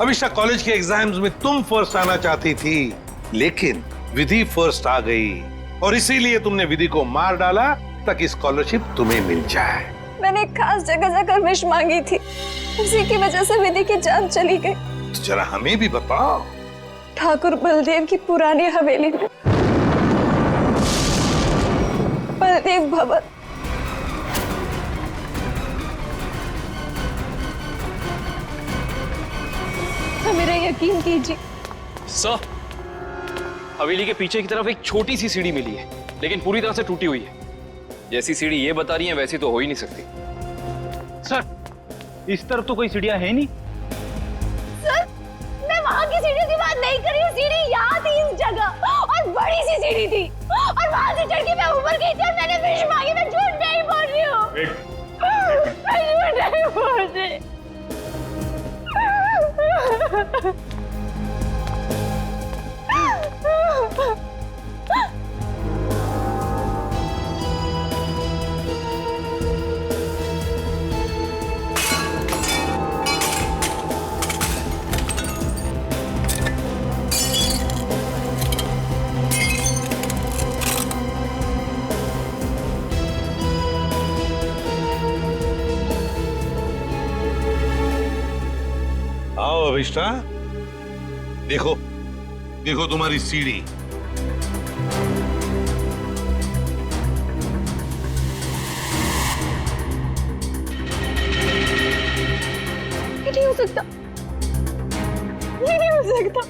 अभिष्टा, college के exams में तुम फर्स्ट आना चाहती थी, लेकिन विधि फर्स्ट आ गई और इसीलिए तुमने विधि को मार डाला ताकि स्कॉलरशिप तुम्हें मिल जाए। मैंने एक खास जगह जाकर विश मांगी थी, उसी की वजह से विधि की जान चली गई। तो जरा हमें भी बताओ। ठाकुर बलदेव की पुरानी हवेली में, बलदेव भवन। मेरा यकीन कीजिए सर, हवेली के पीछे की तरफ एक छोटी सी सीढ़ी मिली है, लेकिन पूरी तरह से टूटी हुई है। जैसी सीढ़ी ये बता रही है वैसी तो हो ही नहीं सकती। सर, इस तरफ तो कोई सीढ़ियां है नहीं। सर, मैं वहाँ की सीढ़ी की बात नहीं कर रही हूँ। सीढ़ी यहाँ थी इस जगह, और बड़ी सी सीढ़ी थी, और वहाँ से चढ़ के मैं ऊपर गई थी और मैंने विश मांगी। मैं झूठ नहीं बोल रही हूँ। मैं झूठ नहीं बोल रही। आओ अभिष्टा, देखो देखो तुम्हारी सीढ़ी। ये नहीं हो सकता, ये नहीं हो सकता।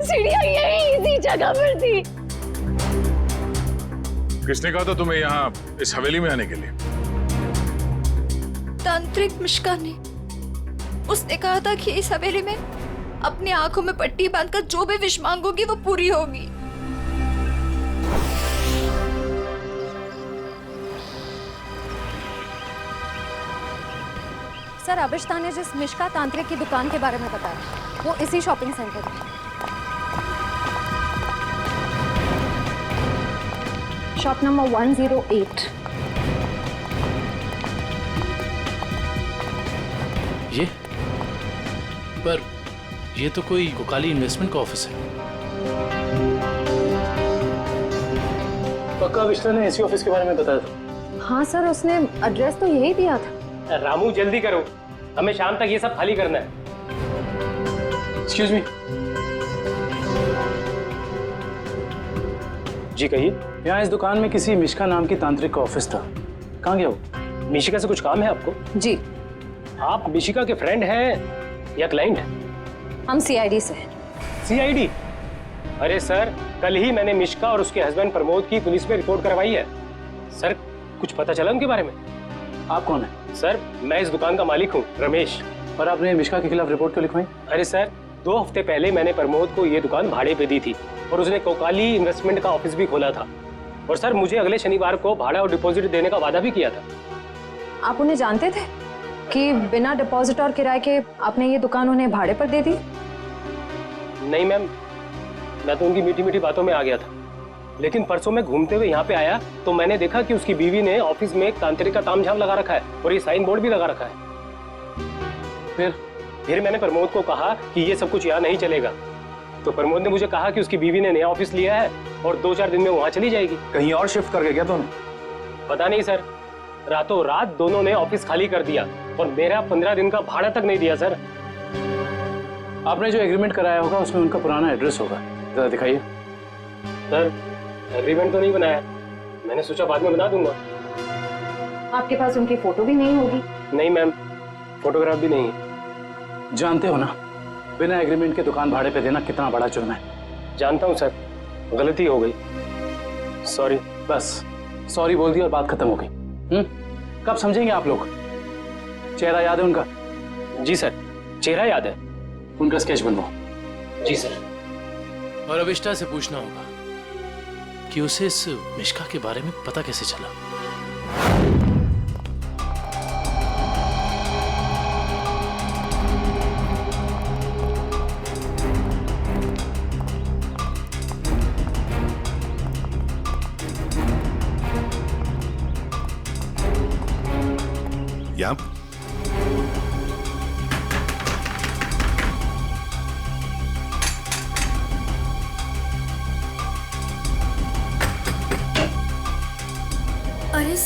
सीढ़ियाँ यही इसी जगह पर थी। किसने कहा था तुम्हें यहाँ इस हवेली में आने के लिए? तांत्रिक मिश्का ने। उसने कहा था कि इस हवेली में अपनी आंखों में पट्टी बांधकर जो भी विश मांगोगी वो पूरी होगी। सर, अभिष्टा ने जिस मिश्का तांत्रिक की दुकान के बारे में बताया, वो इसी शॉपिंग सेंटर में, शॉप नंबर 108। ये पर ये तो कोई कोकाली इन्वेस्टमेंट का ऑफिस है। पक्का अभिष्टा ने इसी ऑफिस के बारे में बताया था। हाँ सर, उसने एड्रेस तो यही दिया था। रामू जल्दी करो, हमें शाम तक ये सब खाली करना है। Excuse me. जी कहिए। यहाँ इस दुकान में किसी मिश्का नाम की तांत्रिक का ऑफिस था, कहाँ गया वो? मिशिका से कुछ काम है आपको? जी। आप मिशिका के फ्रेंड हैं या क्लाइंट है? हम सीआईडी से हैं। सीआईडी? अरे सर, कल ही मैंने मिशिका और उसके हस्बैंड प्रमोद की पुलिस में रिपोर्ट करवाई है। सर, कुछ पता चला उनके बारे में? आप कौन है? सर, मैं इस दुकान का मालिक हूँ, रमेश। और आपने मिश्का के खिलाफ रिपोर्ट क्यों लिखवाई? अरे सर, 2 हफ्ते पहले मैंने प्रमोद को ये दुकान भाड़े पे दी थी और उसने कोकाली इन्वेस्टमेंट का ऑफिस भी खोला था। और सर, मुझे अगले शनिवार को भाड़ा और डिपॉजिट देने का वादा भी किया था। आप उन्हें जानते थे कि बिना डिपॉजिट और किराए के आपने ये दुकान उन्हें भाड़े पर दे दी? नहीं मैम, मैं तो उनकी मीठी मीठी बातों में आ गया था, लेकिन परसों मैं घूमते हुए यहाँ पे आया तो मैंने देखा कि उसकी बीवी ने ऑफिस में एक तांत्रिक का तामझाम लगा रखा है और ये साइन बोर्ड भी लगा रखा है। फिर मैंने प्रमोद को कहा कि ये सब कुछ यहाँ नहीं चलेगा, तो प्रमोद ने मुझे कहा कि उसकी बीवी ने नया ऑफिस लिया है और 2-4 दिन में वहाँ चली जाएगी। कहीं और शिफ्ट करके क्या दोनों? पता नहीं सर, रातों रात दोनों ने ऑफिस खाली कर दिया और मेरा 15 दिन का भाड़ा तक नहीं दिया। सर, आपने जो एग्रीमेंट कराया होगा उसमें उनका पुराना एड्रेस होगा, जरा दिखाइए। सर, एग्रीमेंट तो नहीं बनाया, मैंने सोचा बाद में बना दूंगा। आपके पास उनकी फोटो भी नहीं होगी? नहीं मैम, फोटोग्राफ भी नहीं है। जानते हो ना, बिना एग्रीमेंट के दुकान भाड़े पे देना कितना बड़ा जुर्म है। जानता हूँ सर, गलती हो गई, सॉरी। बस सॉरी बोल दी और बात खत्म हो गई। कब समझेंगे आप लोग? चेहरा याद है उनका? जी सर, चेहरा याद है। उनका स्केच बनवाओ। जी सर। और अभिष्टा से पूछना होगा कि उसे इस मिश्का के बारे में पता कैसे चला।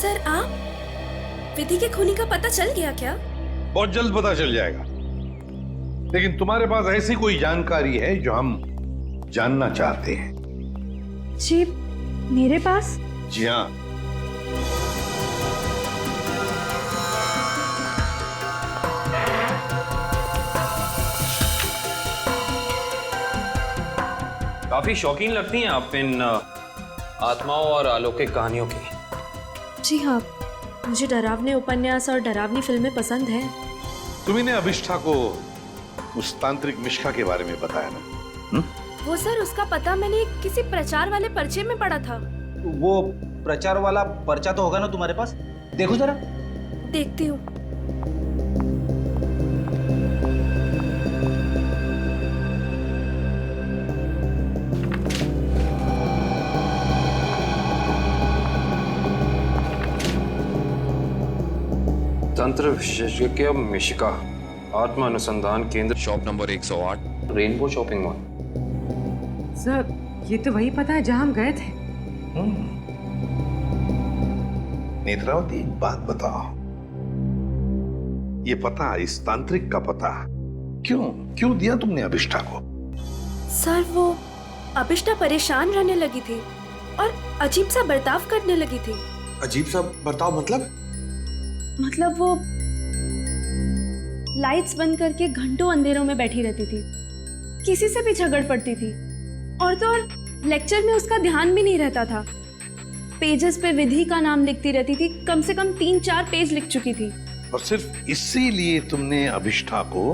सर आप विधि के खूनी का पता चल गया क्या? बहुत जल्द पता चल जाएगा, लेकिन तुम्हारे पास ऐसी कोई जानकारी है जो हम जानना चाहते हैं? जी मेरे पास? जी हाँ। काफी शौकीन लगती हैं आप इन आत्माओं और अलौकिक कहानियों की। जी हाँ, मुझे डरावने उपन्यास और डरावनी फिल्में पसंद हैं। तुम्ही ने अभिष्ठा को उस तांत्रिक मिश्का के बारे में बताया ना? वो सर, उसका पता मैंने किसी प्रचार वाले पर्चे में पढ़ा था। वो प्रचार वाला पर्चा तो होगा ना तुम्हारे पास? देखो जरा। देखती हूँ। तंत्र विशेषज्ञ मिशिका, आत्मा अनुसंधान केंद्र, shop number 108, rainbow shopping mall. Sir ये तो वही पता है जहां हम गए थे। नेत्रावती, एक बात बताओ, ये पता, इस तांत्रिक का पता क्यों दिया तुमने अभिष्ठा को? सर वो अभिष्ठा परेशान रहने लगी थी और अजीब सा बर्ताव करने लगी थी। अजीब सा बर्ताव मतलब वो लाइट्स बंद करके घंटों अंधेरों में बैठी रहती थी, किसी से भी झगड़ पड़ती थी, और तो और लेक्चर में उसका ध्यान भी नहीं रहता था। पेजेस पे विधि का नाम लिखती रहती थी, कम से कम 3-4 पेज लिख चुकी थी। और सिर्फ इसीलिए तुमने अभिष्ठा को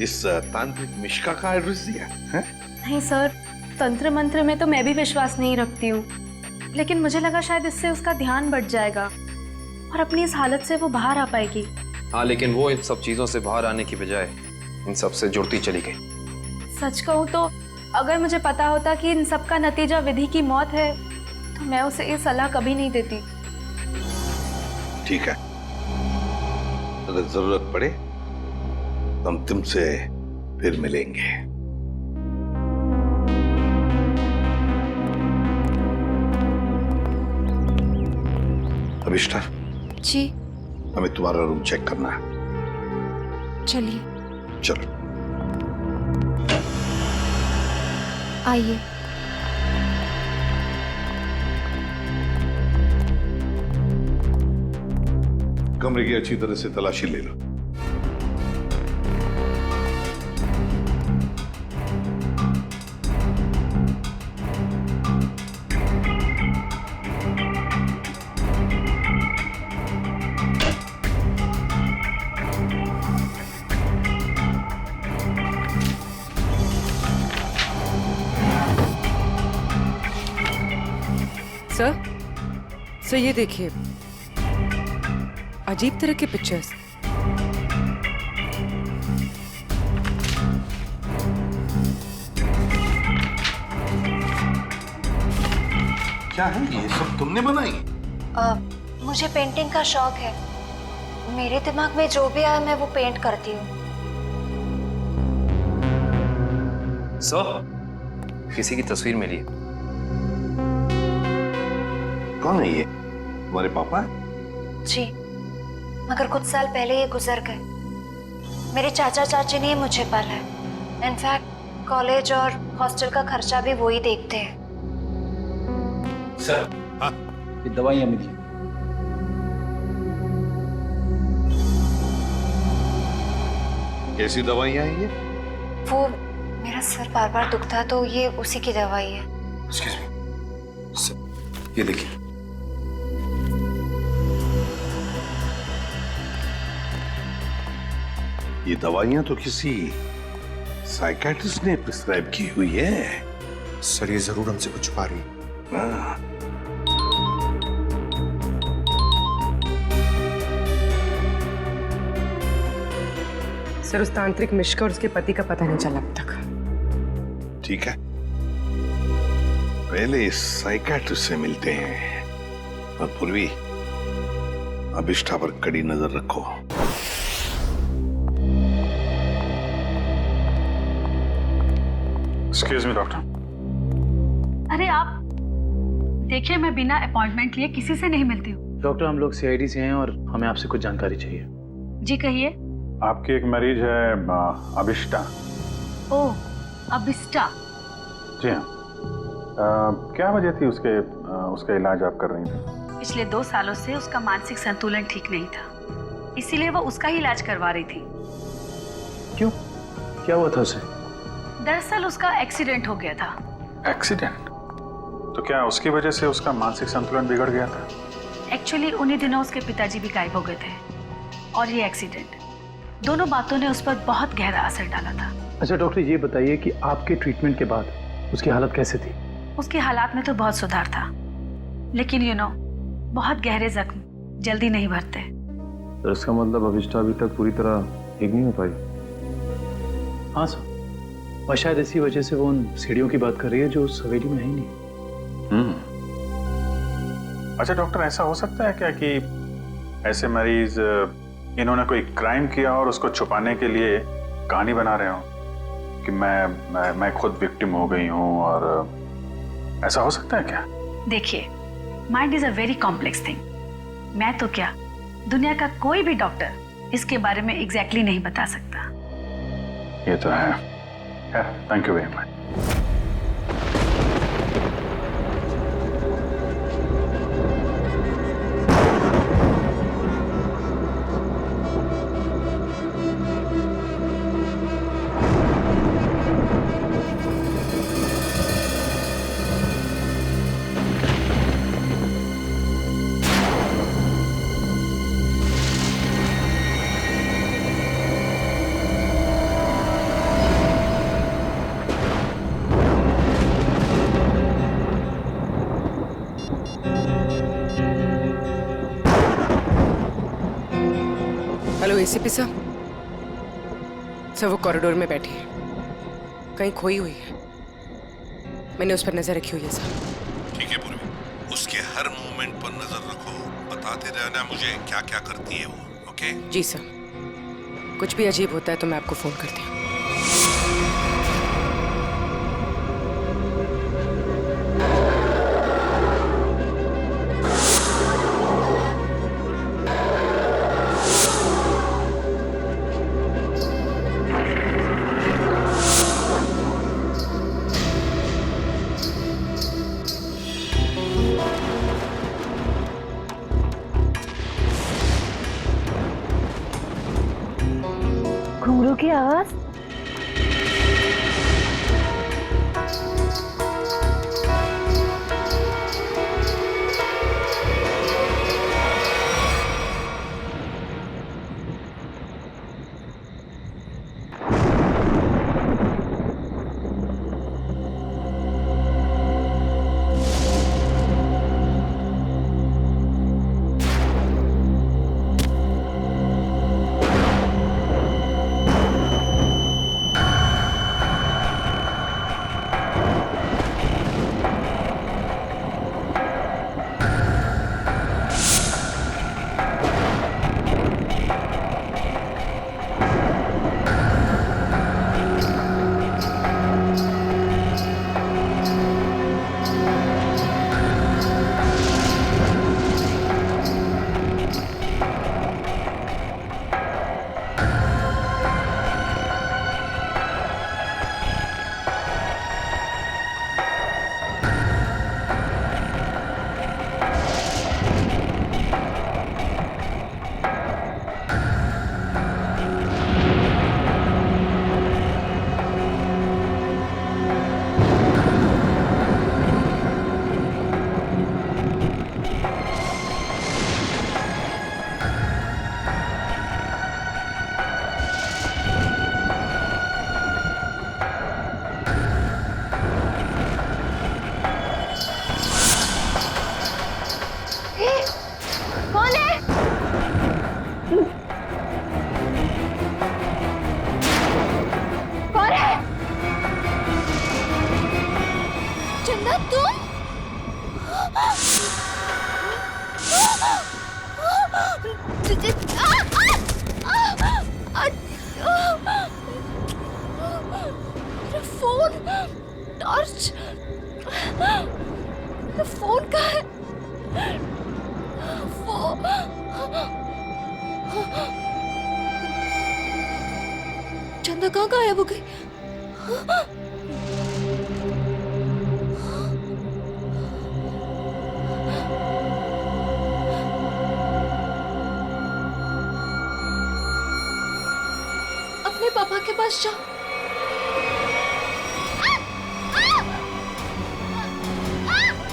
इस तांत्रिक मिश्का का एड्रेस दिया है? नहीं सर, तंत्र मंत्र में तो मैं भी विश्वास नहीं रखती हूँ, लेकिन मुझे लगा शायद इससे उसका ध्यान बढ़ जाएगा और अपनी इस हालत से वो बाहर आ पाएगी। हाँ, लेकिन वो इन सब चीजों से बाहर आने की बजाय इन सब से जुड़ती चली गई। सच कहूँ तो अगर मुझे पता होता कि इन सब का नतीजा विधि की मौत है, तो मैं उसे ये सलाह कभी नहीं देती। ठीक है, अगर जरूरत पड़े तो हम तुमसे फिर मिलेंगे। अभिष्ठा जी हमें तुम्हारा रूम चेक करना है। चलिए। चलो आइए। कमरे की अच्छी तरह से तलाशी ले लो। सर ये देखिए, अजीब तरह के पिक्चर्स। क्या है ये सब तुमने बनाई? मुझे पेंटिंग का शौक है, मेरे दिमाग में जो भी आए मैं वो पेंट करती हूँ। सर, किसी की तस्वीर मिली है। कौन है ये? तुम्हारे पापा? जी, मगर कुछ साल पहले ये गुजर गए। मेरे चाचा चाची ने मुझे पाला है। इनफैक्ट कॉलेज और हॉस्टल का खर्चा भी वो ही देखते हैं। सर, हाँ? ये दवाइयां मिली। कैसी दवाइयां हैं ये? वो मेरा सर बार बार दुखता है तो ये उसी की दवाई है। एक्सक्यूज मी सर, ये देखिए। ये दवाइयां तो किसी साइकियाट्रिस्ट ने प्रिस्क्राइब की हुई है। सर ये जरूर हमसे कुछ छुपा रही है। हाँ। सर उस तांत्रिक मिश्का और उसके पति का पता नहीं चला अब तक। ठीक है, पहले इस साइकियाट्रिस्ट से मिलते हैं और पूर्वी अभिष्ठा पर कड़ी नजर रखो। Excuse me doctor. अरे आप देखिए, मैं बिना अपॉइंटमेंट लिए किसी से नहीं मिलती हूँ। डॉक्टर, हम लोग सीआईडी से हैं और हमें आपसे कुछ जानकारी चाहिए। जी कहिए। आपकी एक मरीज है अभिष्टा। ओह, अभिष्टा। जी हाँ। क्या वजह थी उसका इलाज आप कर रही थी? पिछले 2 सालों से उसका मानसिक संतुलन ठीक नहीं था, इसीलिए वो उसका ही इलाज करवा रही थी। क्यों? क्या हुआ था उसे? दरअसल उसका एक्सीडेंट हो गया था। एक्सीडेंट? तो क्या उसकी वजह से उसका मानसिक संतुलन बिगड़ गया था? एक्चुअली उन्हीं दिनों उसके पिताजी भी गायब हो गए थे और ये एक्सीडेंट, दोनों बातों ने उस पर बहुत गहरा असर डाला था। अच्छा डॉक्टर, ये बताइए कि आपके ट्रीटमेंट के बाद उसकी हालत कैसे थी? उसकी हालात में तो बहुत सुधार था, लेकिन बहुत गहरे जख्म जल्दी नहीं भरते। तो इसका मतलब अभिष्टा अभी तक पूरी तरह ठीक नहीं हो पाई? हाँ सर, और शायद इसी वजह से वो उन सीढ़ियों की बात कर रही है जो उस हवेली में है ही नहीं। अच्छा डॉक्टर, ऐसा हो सकता है क्या कि ऐसे मरीज इन्होंने कोई क्राइम किया और उसको छुपाने के लिए कहानी बना रहे हो कि मैं खुद विक्टिम हो गई हूँ, और ऐसा हो सकता है क्या? देखिए, mind is a very complex thing. मैं तो क्या, दुनिया का कोई भी डॉक्टर इसके बारे में एग्जैक्टली नहीं बता सकता। ये तो है। Thank you very much. Hello ACP साहब। सर वो कॉरिडोर में बैठी है, कहीं खोई हुई है। मैंने उस पर नजर रखी हुई है सर। ठीक है पूर्वी, उसके हर मूवमेंट पर नजर रखो, बताते रहना मुझे क्या क्या करती है वो। ओके? जी सर, कुछ भी अजीब होता है तो मैं आपको फोन करती हूँ। घुंघरू की आवाज। कौन है? कौन है? चंदा तुम? मेरा फोन, टॉर्च, मेरा फोन कहाँ है? फोन चंदा कहाँ गायब हो गई? अपने पापा के पास जाओ।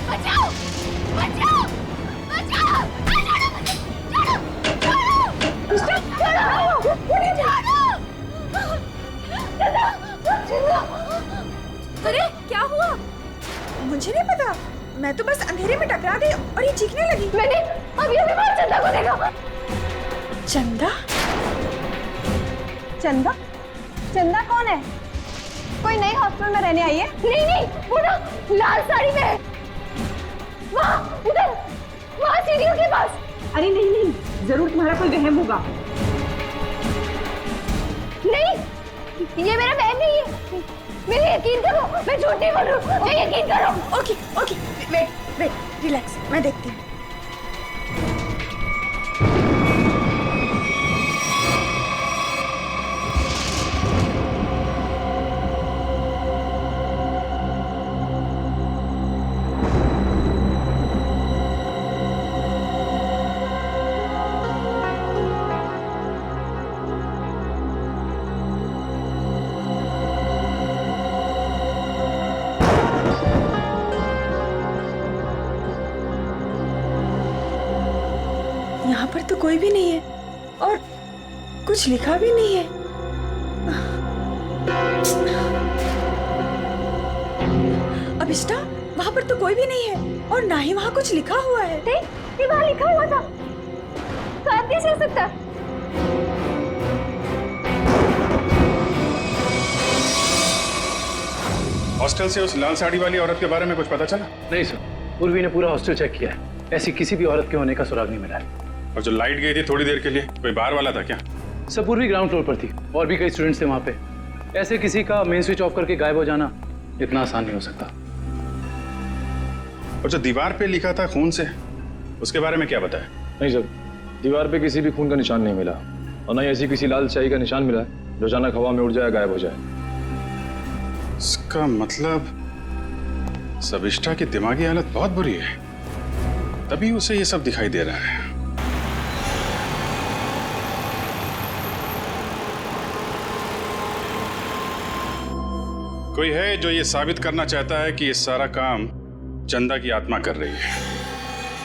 बचाओ बचाओ बचाओ! अरे क्या हुआ? मुझे नहीं पता, मैं तो बस अंधेरे में टकरा गई और ये चीखने लगी। मैंने अभी बाहर चंदा को देखा। चंदा? चंदा? चंदा कौन है? कोई नई हॉस्टल में रहने आई है? नहीं नहीं, वो ना लाल साड़ी में है। वहाँ उधर, वहाँ सीढ़ियों के पास। अरे नहीं नहीं, जरूर तुम्हारा कोई वहम होगा। नहीं, ये मेरा बहन नहीं है। मेरे यकीन करो, मैं झूठ नहीं बोल रही हूँ। मैं यकीन करो। Okay okay, wait wait, relax, मैं देखती हूँ। यहाँ पर तो कोई भी नहीं है और कुछ लिखा भी नहीं है। अभिष्टा, वहाँ पर तो कोई भी नहीं है और ना ही वहाँ कुछ लिखा हुआ है। ये वहाँ लिखा हुआ था, तो कैसे हो सकता? हॉस्टल से उस लाल साड़ी वाली औरत के बारे में कुछ पता चला? नहीं सर, उर्वी ने पूरा हॉस्टल चेक किया है, ऐसी किसी भी औरत के होने का सुराग नहीं मिला है। और जो लाइट गई थी थोड़ी देर के लिए, कोई बाहर वाला था क्या? सब पूर्वी ग्राउंड फ्लोर पर थी और भी कई स्टूडेंट्स थे वहाँ पे। ऐसे किसी का मेन स्विच ऑफ करके गायब हो जाना इतना आसान नहीं हो सकता। और जो दीवार पे लिखा था खून से, उसके बारे में क्या बताया? नहीं सर, दीवार पे किसी भी खून का निशान नहीं मिला और न ही ऐसी किसी लाल स्याही का निशान मिला है जो अचानक हवा में उड़ जाए, गायब हो जाए। इसका मतलब सविष्टा की दिमागी हालत बहुत बुरी है, तभी उसे ये सब दिखाई दे रहा है। कोई है जो ये साबित करना चाहता है कि ये सारा काम चंदा की आत्मा कर रही है।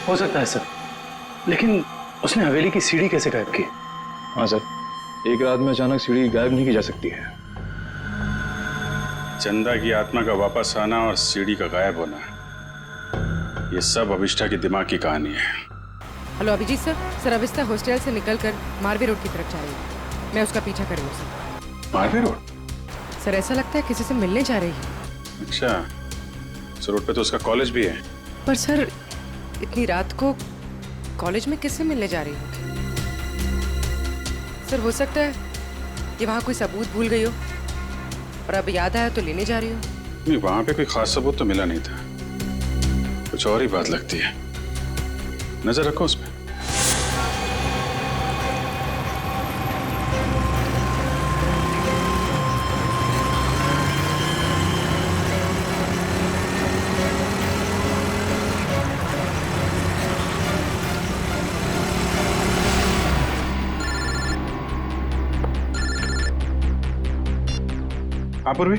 हो सकता है सर, लेकिन उसने हवेली की सीढ़ी कैसे गायब की? हाँ सर, एक रात में अचानक सीढ़ी गायब नहीं की जा सकती है। चंदा की आत्मा का वापस आना और सीढ़ी का गायब होना, ये सब अभिष्टा की दिमाग की कहानी है। हेलो अभिजीत सर, अभिष्टा हॉस्टल से निकलकर मारवे रोड की तरफ जा रही है। मैं उसका पीछा कर रही हूँ सर। मारवे रोड? सर ऐसा लगता है किसी से मिलने जा रही है। अच्छा, इस रोड पे तो उसका कॉलेज भी है। पर सर इतनी रात को कॉलेज में किससे मिलने जा रही होगी? सर हो सकता है कि वहाँ कोई सबूत भूल गई हो और अब याद आया तो लेने जा रही हो। नहीं, वहाँ पे कोई खास सबूत तो मिला नहीं था, कुछ और ही बात लगती है। नजर रखो उस पर। पूर्वी,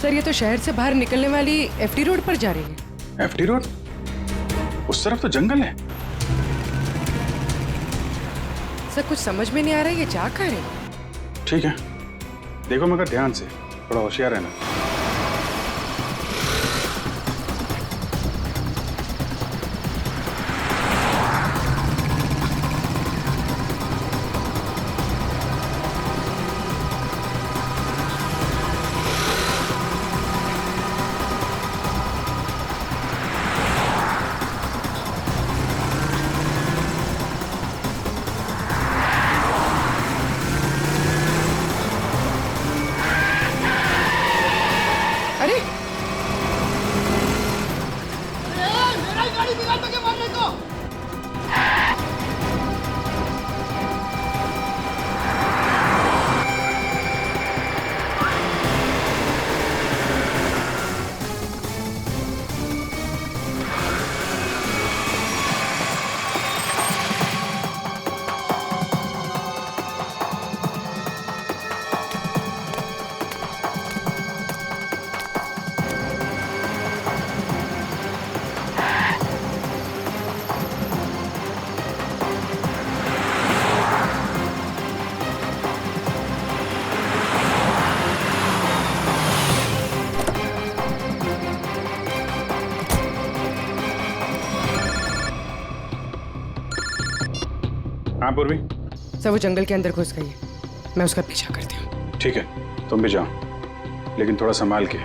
सर ये तो शहर से बाहर निकलने वाली एफडी रोड पर जा रही है। FD road? उस तरफ तो जंगल है। सर कुछ समझ में नहीं आ रहा है ये जा कहाँ रही है। ठीक है, देखो मगर ध्यान से, थोड़ा होशियार रहना। हाँ पूर्वी। सर वो जंगल के अंदर घुस गई है, मैं उसका पीछा करती हूँ। ठीक है, तुम भी जाओ, लेकिन थोड़ा संभाल के,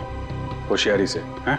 होशियारी से, हैं?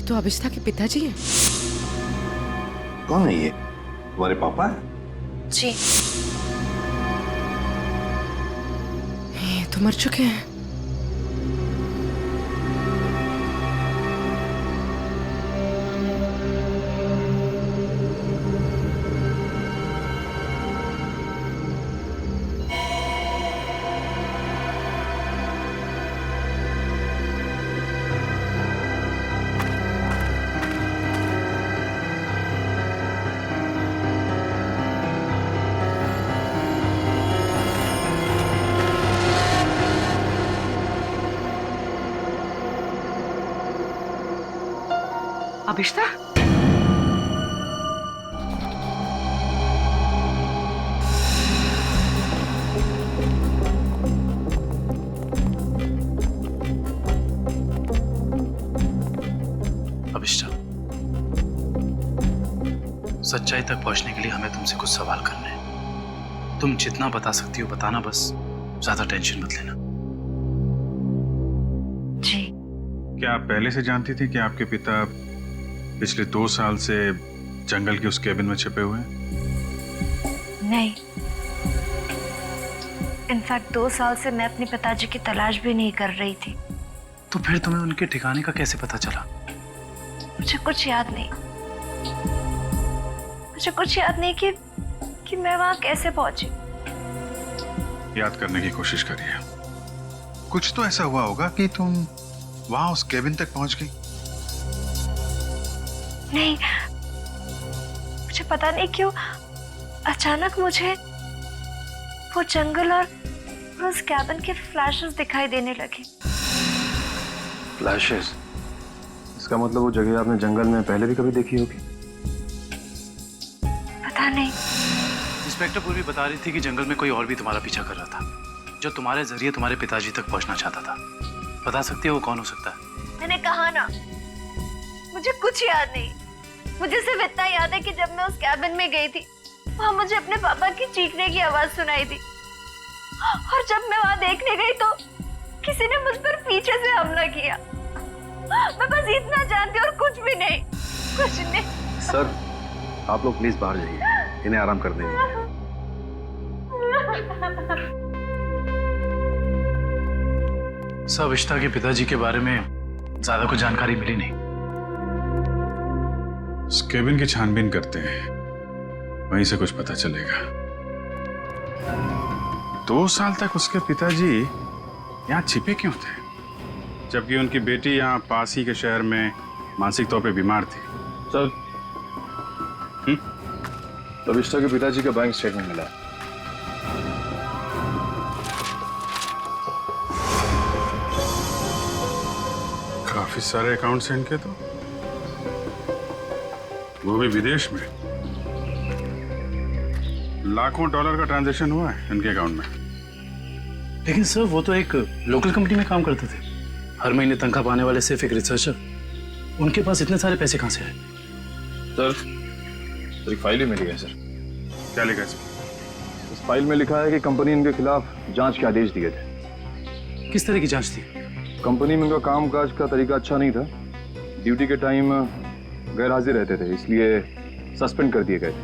तो अभिष्ठा के पिताजी हैं। कौन है ये? तुम्हारे पापा है? जी। ये तो मर चुके हैं। अभिष्ठा, अभिष्ठा, सच्चाई तक पहुंचने के लिए हमें तुमसे कुछ सवाल करने हैं। तुम जितना बता सकती हो बताना, बस ज्यादा टेंशन मत लेना। जी। क्या आप पहले से जानती थी कि आपके पिता पिछले 2 साल से जंगल के उस केबिन में छिपे हुए हैं? नहीं, इनफैक्ट 2 साल से मैं अपने पिताजी की तलाश भी नहीं कर रही थी। तो फिर तुम्हें उनके ठिकाने का कैसे पता चला? मुझे कुछ याद नहीं, मुझे कुछ याद नहीं कि मैं वहां कैसे पहुंची। याद करने की कोशिश करिए। कुछ तो ऐसा हुआ होगा कि तुम वहां उस केबिन तक पहुंच गई। नहीं, मुझे पता नहीं क्यों अचानक मुझे वो जंगल और उस कैबिन के फ्लैशेस दिखाई देने लगे। फ्लैशेस? इसका मतलब वो जगह आपने जंगल में पहले भी कभी देखी होगी। पता नहीं। इंस्पेक्टर पूर्वी बता रही थी कि जंगल में कोई और भी तुम्हारा पीछा कर रहा था, जो तुम्हारे जरिए तुम्हारे पिताजी तक पहुंचना चाहता था। बता सकती हो वो कौन हो सकता है? मैंने कहा ना, मुझे कुछ याद नहीं। मुझे सिर्फ इतना याद है कि जब मैं उस कैबिन में गई थी, वहां मुझे अपने पापा की चीखने की आवाज सुनाई दी, और जब मैं वहां देखने गई तो किसी ने मुझ पर पीछे से हमला किया। मैं बस इतना जानती हूँ और कुछ भी नहीं, कुछ नहीं। सर, आप लोग प्लीज बाहर जाइए, इन्हें आराम कर देंगे। सर, अभिष्टा के पिताजी के बारे में ज्यादा कुछ जानकारी मिली नहीं। उस केबिन की छानबीन करते हैं, वहीं से कुछ पता चलेगा। 2 साल तक उसके पिताजी यहाँ छिपे क्यों थे, जबकि उनकी बेटी यहाँ पास ही के शहर में मानसिक तौर पे बीमार थी? सर, अभिष्टा के पिताजी का बैंक स्टेटमेंट मिला। काफी सारे अकाउंट्स हैं इनके तो, वो भी विदेश में। लाखों डॉलर का ट्रांजैक्शन हुआ है इनके अकाउंट में। लेकिन सर, वो तो एक लोकल कंपनी में काम करते थे, हर महीने तनख्वाह पाने वाले सिर्फ एक रिसर्चर। उनके पास इतने सारे पैसे कहां से आए? सर, एक फाइल ही मिली है सर। क्या लिखा है इसमें? इस फाइल में लिखा है कि कंपनी इनके खिलाफ जांच के आदेश दिए थे। किस तरह की जांच थी? कंपनी में इनका कामकाज का तरीका अच्छा नहीं था, ड्यूटी के टाइम गैर हाजिर रहते थे, इसलिए सस्पेंड कर दिए गए थे।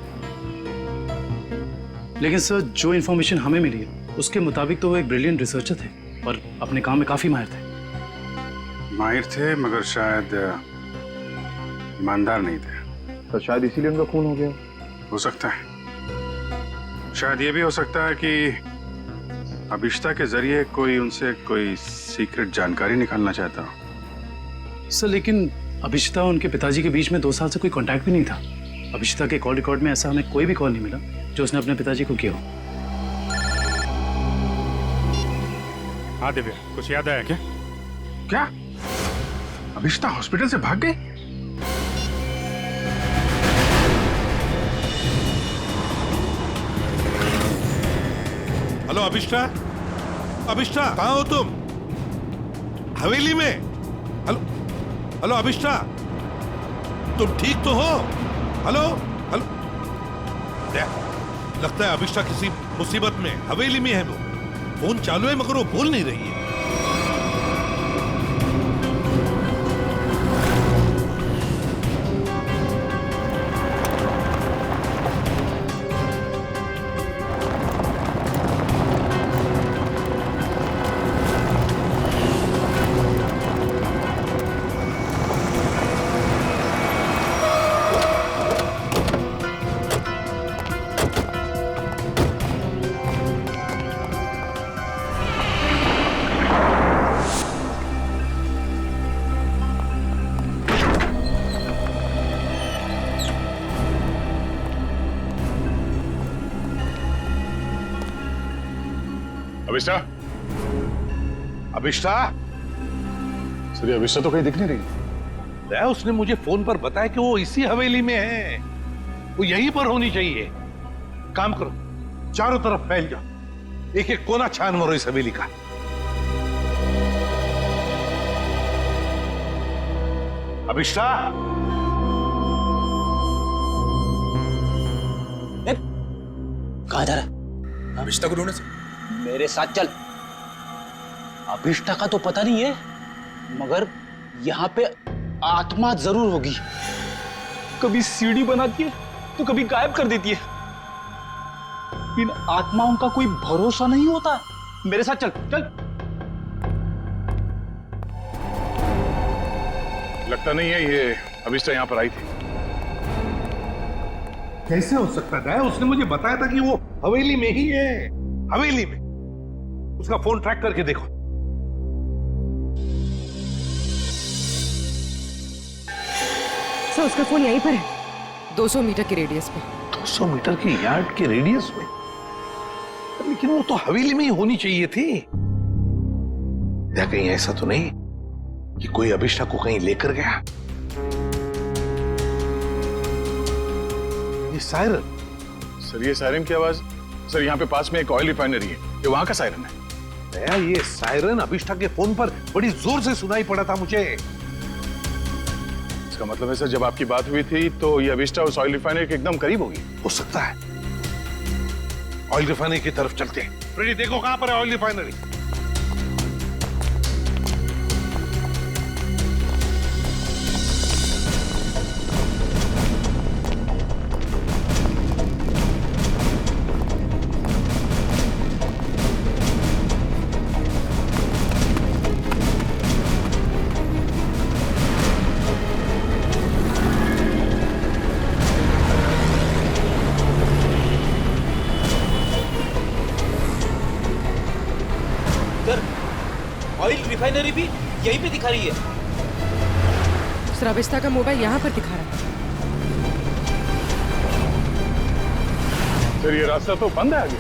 लेकिन सर, जो इन्फॉर्मेशन हमें मिली है उसके मुताबिक तो वो एक ब्रिलियंट रिसर्चर थे और अपने काम में काफी माहिर थे। माहिर थे, मगर शायद ईमानदार नहीं थे। तो शायद इसीलिए उनका खून हो गया। हो सकता है। शायद ये भी हो सकता है कि अभिष्टा के जरिए कोई उनसे कोई सीक्रेट जानकारी निकालना चाहता हो। सर, लेकिन अभिष्टा और उनके पिताजी के बीच में 2 साल से कोई कांटेक्ट भी नहीं था। अभिष्टा के कॉल रिकॉर्ड में ऐसा हमें कोई भी कॉल नहीं मिला जो उसने अपने पिताजी को किया हो। हाँ दिव्या, कुछ याद आया क्या? क्या अभिष्टा हॉस्पिटल से भाग गई? हेलो अभिष्टा, अभिष्टा कहाँ हो तुम? हवेली में? हेलो हेलो अभिष्टा, तुम ठीक तो हो? हेलो हेलो, लगता है अभिष्टा किसी मुसीबत में हवेली में है। वो फोन चालू है मगर वो बोल नहीं रही है। अभिष्टा, अभिष्टा, सर, अभिष्टा तो कहीं दिख नहीं रही। उसने मुझे फोन पर बताया कि वो इसी हवेली में है, वो यहीं पर होनी चाहिए। काम करो, चारों तरफ फैल जाओ, एक एक कोना छान मारो इस हवेली का। अभिष्टा, कहाँ जा रहा है? अभिष्टा को ढूंढने से। मेरे साथ चल। अभिष्टा का तो पता नहीं है, मगर यहाँ पे आत्मा जरूर होगी। कभी सीढ़ी बनाती है तो कभी गायब कर देती है। इन आत्माओं का कोई भरोसा नहीं होता। मेरे साथ चल चल। लगता नहीं है ये अभिष्टा यहाँ पर आई थी। कैसे हो सकता है? उसने मुझे बताया था कि वो हवेली में ही है, हवेली में। उसका फोन ट्रैक करके देखो। सर उसका फोन यहीं पर है, 200 मीटर के रेडियस पे। 200 मीटर के यार्ड के रेडियस में? लेकिन वो तो हवेली में ही होनी चाहिए थी। या कहीं ऐसा तो नहीं कि कोई अभिष्टा को कहीं लेकर गया? ये सायरन। सर ये सायरन की आवाज, सर यहाँ पे पास में एक ऑयल रिफाइनरी है, ये वहां का सायरन है। दया, ये सायरन अभिष्टा के फोन पर बड़ी जोर से सुनाई पड़ा था मुझे। इसका मतलब है सर जब आपकी बात हुई थी तो ये अभिष्टा उस ऑयल रिफाइनरी के एकदम करीब होगी। हो सकता है। ऑयल रिफाइनरी की तरफ चलते हैं। फ्रेडी देखो कहां पर है ऑयल रिफाइनरी। ऑयल रिफाइनरी भी यहीं पे दिखा रही है। सर अभिष्टा का मोबाइल यहाँ पर दिखा रहा है। सर ये रास्ता तो बंद है आगे।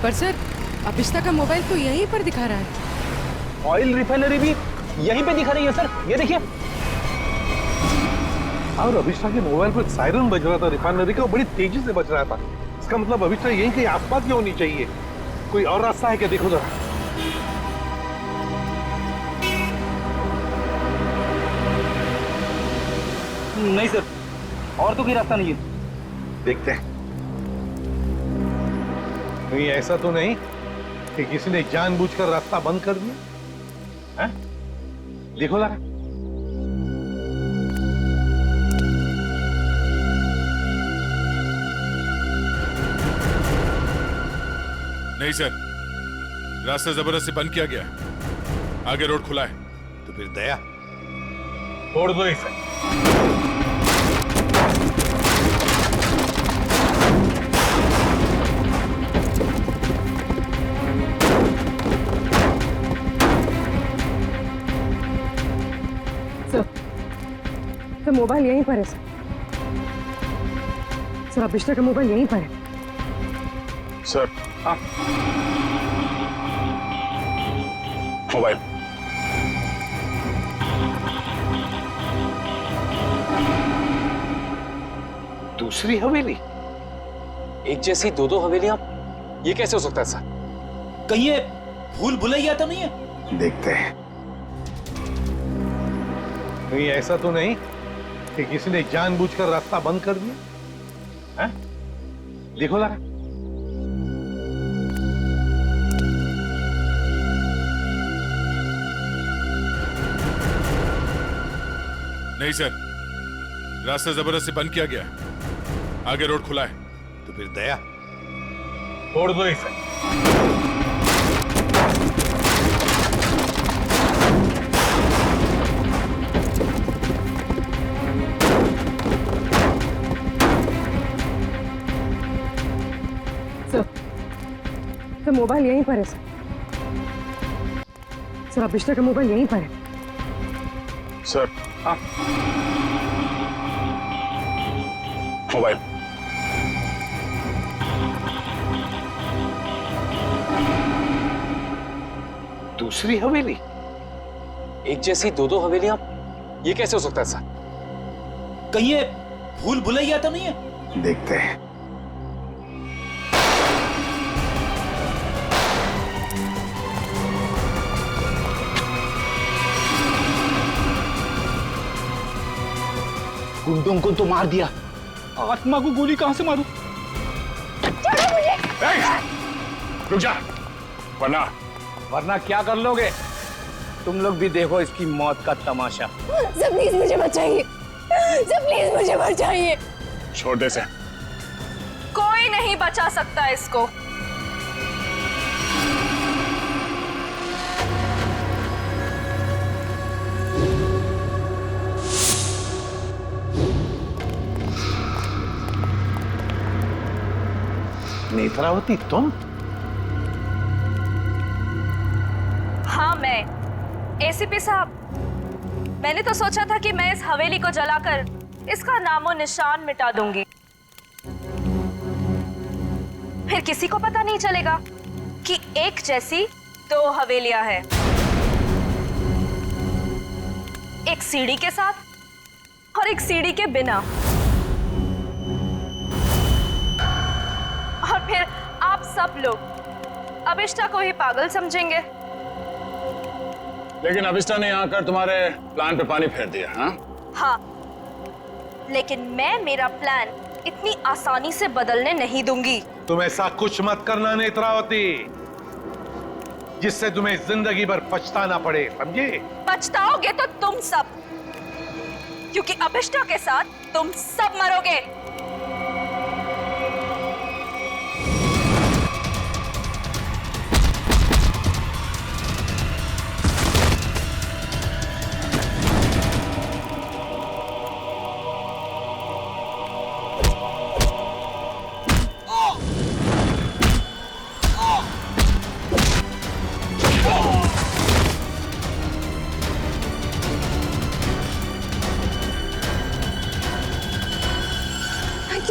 पर सर अभिष्टा का मोबाइल तो यहीं पर दिखा रहा है। ऑयल रिफाइनरी भी यहीं पे दिखा रही है सर, ये देखिए। और अभिष्टा के मोबाइल पर सायरन बज रहा था रिफाइनरी का, बड़ी तेजी से बज रहा था। इसका मतलब अभिष्टा यहीं कहीं आसपास की होनी चाहिए। कोई और रास्ता है क्या, देखो जरा। नहीं सर, और तो कोई रास्ता नहीं है। देखते हैं। कहीं ऐसा तो नहीं कि किसी ने जानबूझकर रास्ता बंद कर दिया है? देखो जरा। नहीं सर, रास्ता जबरदस्ती बंद किया गया, आगे रोड खुला है। तो फिर दया छोड़ दो इसे। सर मोबाइल यहीं पर है सर। सर अभिष्टा का मोबाइल यहीं पर है। सर हाँ मोबाइल। दूसरी हवेली? एक जैसी दो दो हवेलियां, ये कैसे हो सकता है सर? कहीं ये भूल भुलैया तो नहीं है? देखते हैं। कहीं ऐसा तो नहीं कि किसी ने जानबूझकर रास्ता बंद कर दिया है? देखो जरा। नहीं सर, रास्ता जबरदस्ती बंद किया गया, आगे रोड खुला है। तो फिर दया छोड़ दो इसे। सर मोबाइल यहीं पर है सर। सर अभिष्टा का मोबाइल यहीं पर है। सर हाँ मोबाइल। दूसरी हवेली? एक जैसी दो दो हवेलियां, ये कैसे हो सकता है सर? कहीं ये भूल भुलैया तो नहीं है? देखते हैं। गुंडों को तो मार दिया, आत्मा को गोली कहां से मारूं? रुक जा, वरना क्या कर लोगे? तुम लोग भी देखो इसकी मौत का तमाशा। सर प्लीज मुझे बचाइए, सर प्लीज मुझे बचाइए। छोड़ दे से। कोई नहीं बचा सकता इसको। नेत्रावती तुम? एसीपी साहब, मैंने तो सोचा था कि मैं इस हवेली को जलाकर इसका नामो निशान मिटा दूंगी। फिर किसी को पता नहीं चलेगा कि एक जैसी दो हवेलियां हैं, एक सीढ़ी के साथ और एक सीढ़ी के बिना। और फिर आप सब लोग अभिष्टा को ही पागल समझेंगे। लेकिन अभिष्टा ने यहाँ आकर तुम्हारे प्लान पे पानी फेर दिया। हाँ, लेकिन मैं मेरा प्लान इतनी आसानी से बदलने नहीं दूंगी। तुम ऐसा कुछ मत करना नेत्रावती, जिससे तुम्हें जिंदगी भर पछताना पड़े, समझे? पछताओगे तो तुम सब, क्योंकि अभिष्टा के साथ तुम सब मरोगे।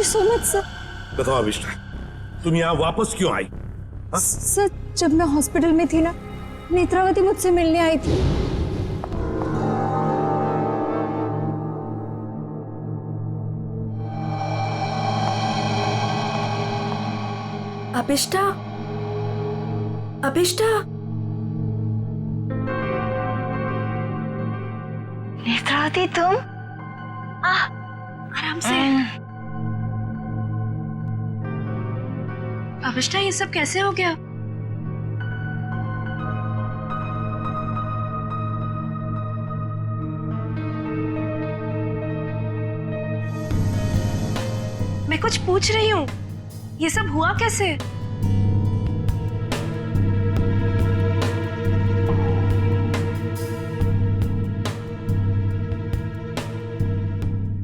So much sir. बताओ अभिष्टा, तुम यहाँ वापस क्यों आई? सर, जब मैं हॉस्पिटल में थी ना, नेत्रावती मुझसे मिलने आई थी। अभिष्टा, अभिष्टा, नेत्रावती तुम? आराम से। अभिष्टा, ये सब कैसे हो गया? मैं कुछ पूछ रही हूँ, ये सब हुआ कैसे?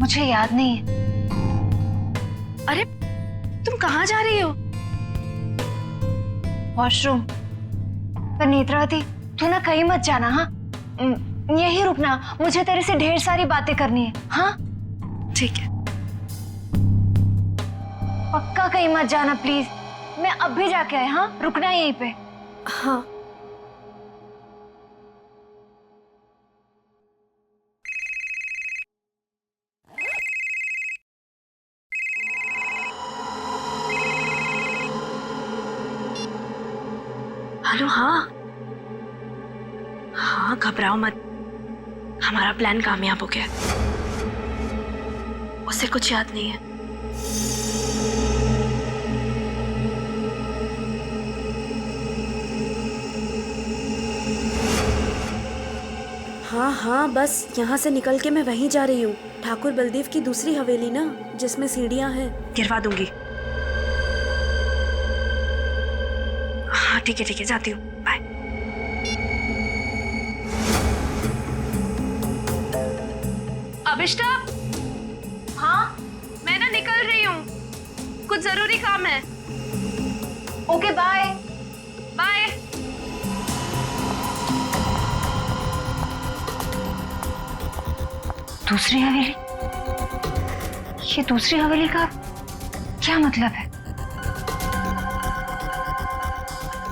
मुझे याद नहीं है। अरे, तुम कहाँ जा रही हो? वॉशरूम। पर नेत्रावती, तू ना कहीं मत जाना। हाँ, यही रुकना, मुझे तेरे से ढेर सारी बातें करनी है। हाँ ठीक है। पक्का कहीं मत जाना प्लीज। मैं अब भी जाके आया। हाँ, रुकना यहीं पे। हाँ। हेलो। हाँ हाँ, घबराओ मत, हमारा प्लान कामयाब हो गया। उसे कुछ याद नहीं है। हाँ हाँ, बस यहाँ से निकल के मैं वहीं जा रही हूँ। ठाकुर बलदेव की दूसरी हवेली ना, जिसमें सीढ़ियाँ हैं, गिरवा दूंगी। हाँ ठीक है, जाती हूँ। बाय। अभिष्टा। हाँ, मैं ना निकल रही हूँ, कुछ जरूरी काम है। Okay, bye. बाय। दूसरी हवेली? ये दूसरी हवेली का क्या मतलब है?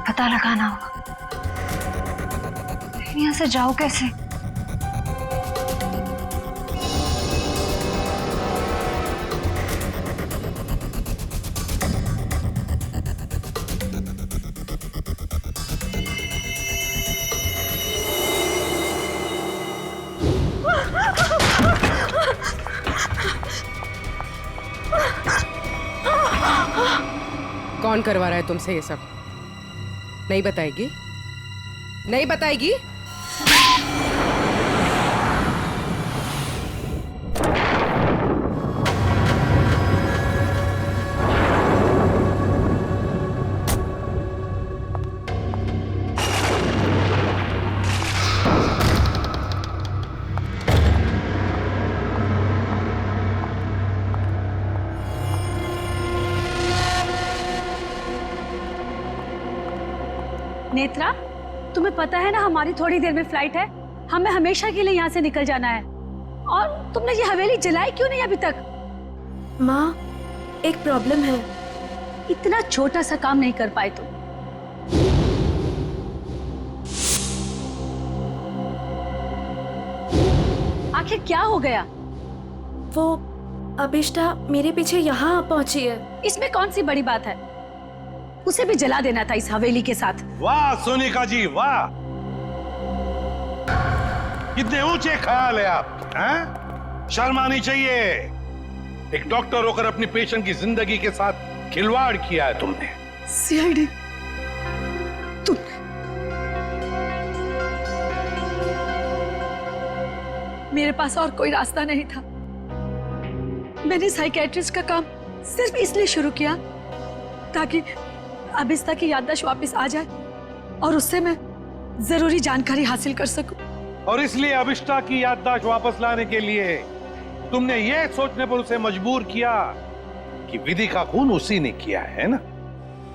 पता लगाना होगा। यहाँ से जाओ कैसे? कौन करवा रहा है तुमसे ये सब? नहीं बताएगी? नहीं बताएगी? नेत्रा, तुम्हें पता है ना हमारी थोड़ी देर में फ्लाइट है। हमें हमेशा के लिए यहाँ से निकल जाना है। और तुमने ये हवेली जलाई क्यों नहीं अभी तक? माँ, एक प्रॉब्लम है। इतना छोटा सा काम नहीं कर पाए तुम। आखिर क्या हो गया? वो अभिष्टा मेरे पीछे यहाँ पहुंची है। इसमें कौन सी बड़ी बात है? उसे भी जला देना था इस हवेली के साथ। वाह सोनिका जी वाह, कितने ऊंचे ख्याल है आप, हैं? शर्म आनी चाहिए। एक डॉक्टर होकर अपनी पेशेंट की जिंदगी के साथ खिलवाड़ किया है तुमने। सीआईडी, तुम मेरे पास और कोई रास्ता नहीं था। मैंने साइकेट्रिस्ट का काम सिर्फ इसलिए शुरू किया ताकि अभिष्टा की याददाश्त वापस आ जाए और उससे मैं जरूरी जानकारी हासिल कर सकूं। और इसलिए अभिष्टा की याददाश्त वापस लाने के लिए तुमने ये सोचने पर उसे मजबूर किया कि विधि का खून उसी ने किया है ना?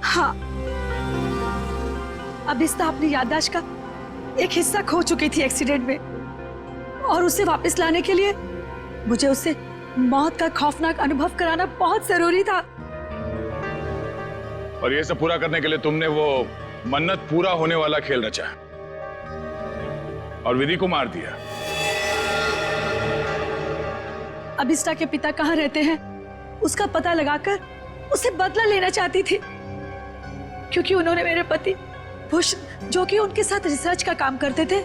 हाँ, अभिष्टा अपनी याददाश्त का एक हिस्सा खो चुकी थी एक्सीडेंट में, और उसे वापस लाने के लिए मुझे उससे मौत का खौफनाक अनुभव कराना बहुत जरूरी था। और ये सब पूरा करने के लिए तुमने वो मन्नत पूरा होने वाला खेल रचा और विधि को मार दिया। अभिष्टा के पिता कहाँ रहते हैं उसका पता लगाकर उसे बदला लेना चाहती थी, क्योंकि उन्होंने मेरे पति बुश, जो कि उनके साथ रिसर्च का काम करते थे,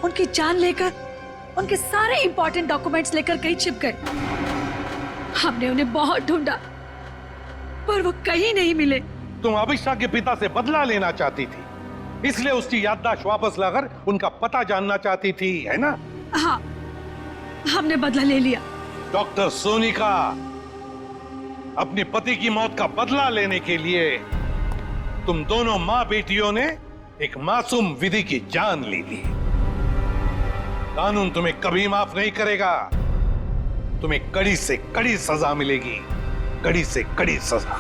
उनकी जान लेकर उनके सारे इंपॉर्टेंट डॉक्यूमेंट्स लेकर कहीं छिप गए। हमने उन्हें बहुत ढूंढा पर वो कहीं नहीं मिले। तुम अभिष्टा के पिता से बदला लेना चाहती थी, इसलिए उसकी याददाश्त वापस लाकर उनका पता जानना चाहती थी, है ना? हाँ, हमने बदला ले लिया। डॉक्टर सोनिका, अपने पति की मौत का बदला लेने के लिए तुम दोनों मां बेटियों ने एक मासूम विधि की जान ले ली। कानून तुम्हें कभी माफ नहीं करेगा। तुम्हें कड़ी से कड़ी सजा मिलेगी, कड़ी से कड़ी सजा।